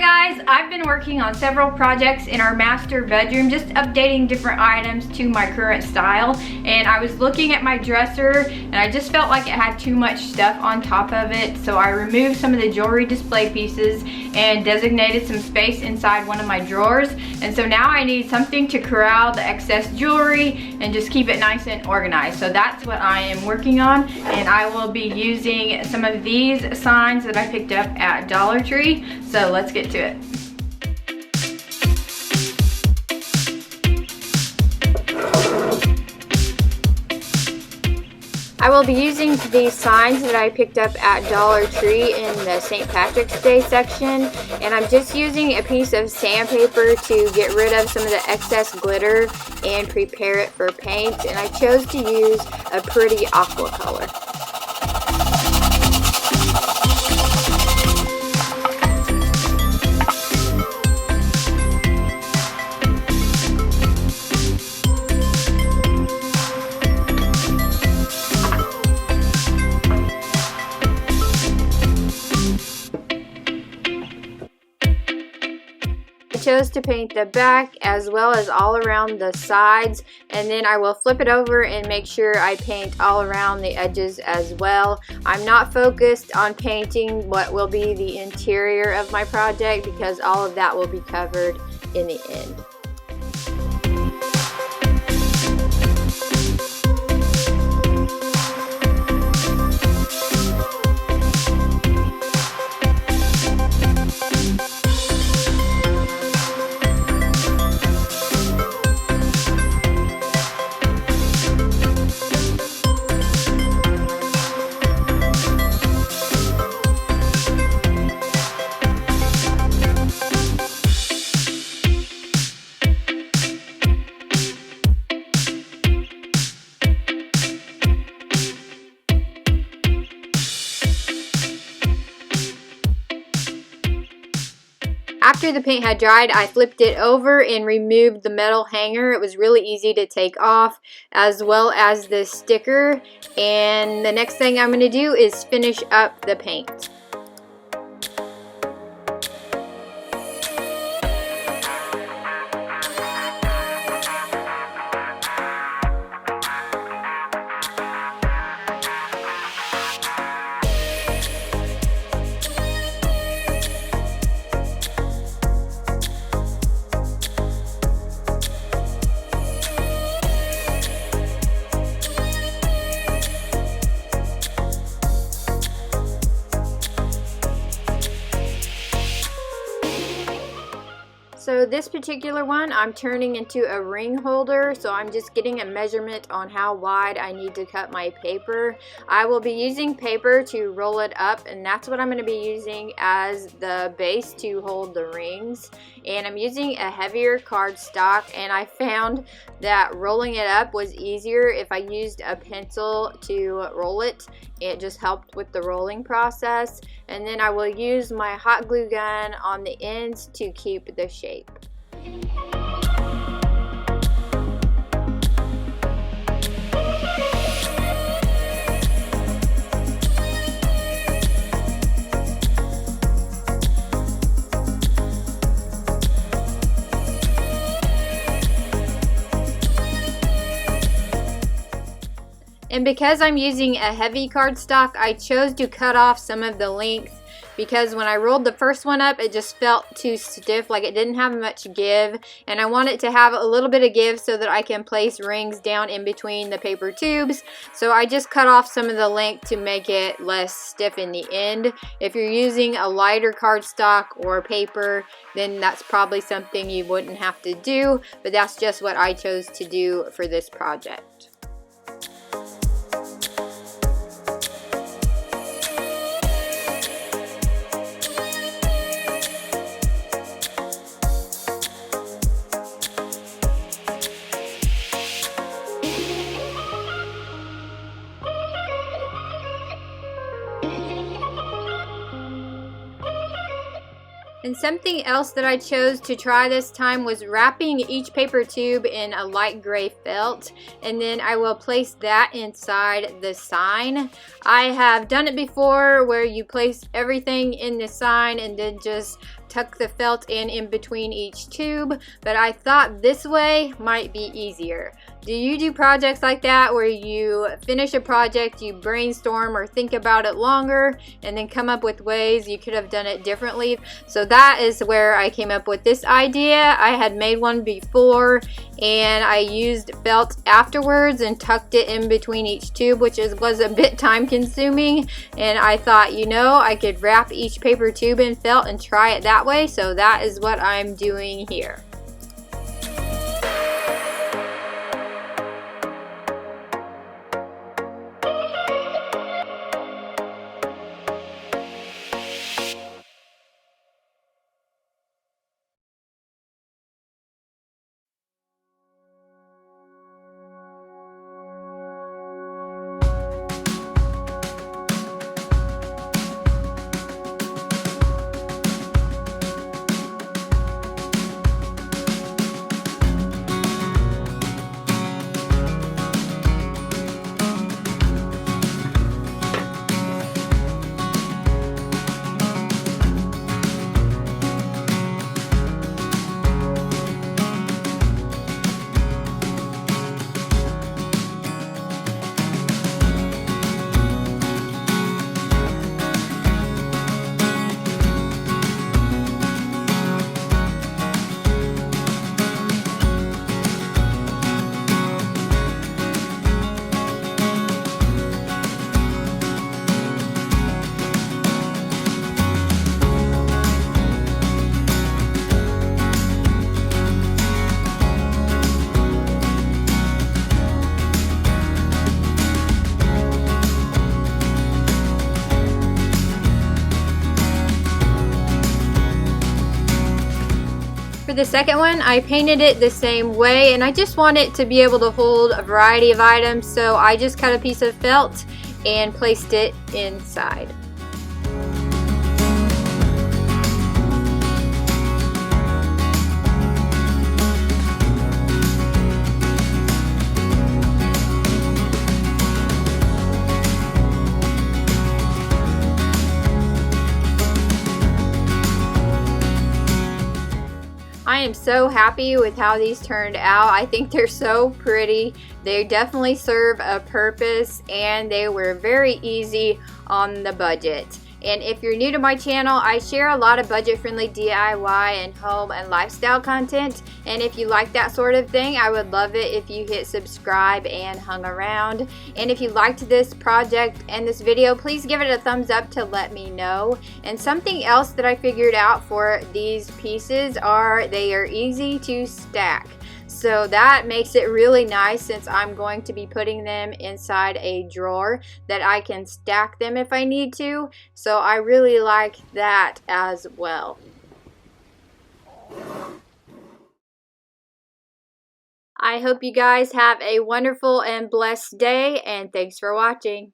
Hi guys, I've been working on several projects in our master bedroom, just updating different items to my current style. And I was looking at my dresser and I just felt like it had too much stuff on top of it. So I removed some of the jewelry display pieces and designated some space inside one of my drawers. And so now I need something to corral the excess jewelry and just keep it nice and organized. So that's what I am working on. And I will be using some of these signs that I picked up at Dollar Tree. So let's get to it. I will be using these signs that I picked up at Dollar Tree in the St. Patrick's Day section, and I'm just using a piece of sandpaper to get rid of some of the excess glitter and prepare it for paint, and I chose to use a pretty aqua color. I chose to paint the back as well as all around the sides, and then I will flip it over and make sure I paint all around the edges as well. I'm not focused on painting what will be the interior of my project because all of that will be covered in the end. After the paint had dried, I flipped it over and removed the metal hanger. It was really easy to take off, as well as the sticker. And the next thing I'm going to do is finish up the paint. So this particular one I'm turning into a ring holder, so I'm just getting a measurement on how wide I need to cut my paper. I will be using paper to roll it up, and that's what I'm going to be using as the base to hold the rings. And I'm using a heavier cardstock, and I found that rolling it up was easier if I used a pencil to roll it. It just helped with the rolling process. And then I will use my hot glue gun on the ends to keep the shape. And because I'm using a heavy cardstock, I chose to cut off some of the length because when I rolled the first one up, it just felt too stiff, like it didn't have much give. And I want it to have a little bit of give so that I can place rings down in between the paper tubes. So I just cut off some of the length to make it less stiff in the end. If you're using a lighter cardstock or paper, then that's probably something you wouldn't have to do, but that's just what I chose to do for this project. And something else that I chose to try this time was wrapping each paper tube in a light gray felt, and then I will place that inside the sign. I have done it before where you place everything in the sign and then just tuck the felt in between each tube, but I thought this way might be easier. Do you do projects like that where you finish a project, you brainstorm or think about it longer, and then come up with ways you could have done it differently? So that is where I came up with this idea. I had made one before and I used felt afterwards and tucked it in between each tube, which was a bit time consuming, and I thought, you know, I could wrap each paper tube in felt and try it that way, so that is what I'm doing here. For the second one, I painted it the same way, and I just want it to be able to hold a variety of items, so I just cut a piece of felt and placed it inside. I am so happy with how these turned out. I think they're so pretty. They definitely serve a purpose, and they were very easy on the budget. And if you're new to my channel, I share a lot of budget-friendly DIY and home and lifestyle content. And if you like that sort of thing, I would love it if you hit subscribe and hung around. And if you liked this project and this video, please give it a thumbs up to let me know. And something else that I figured out for these pieces are they are easy to stack. So that makes it really nice, since I'm going to be putting them inside a drawer that I can stack them if I need to. So I really like that as well. I hope you guys have a wonderful and blessed day, and thanks for watching.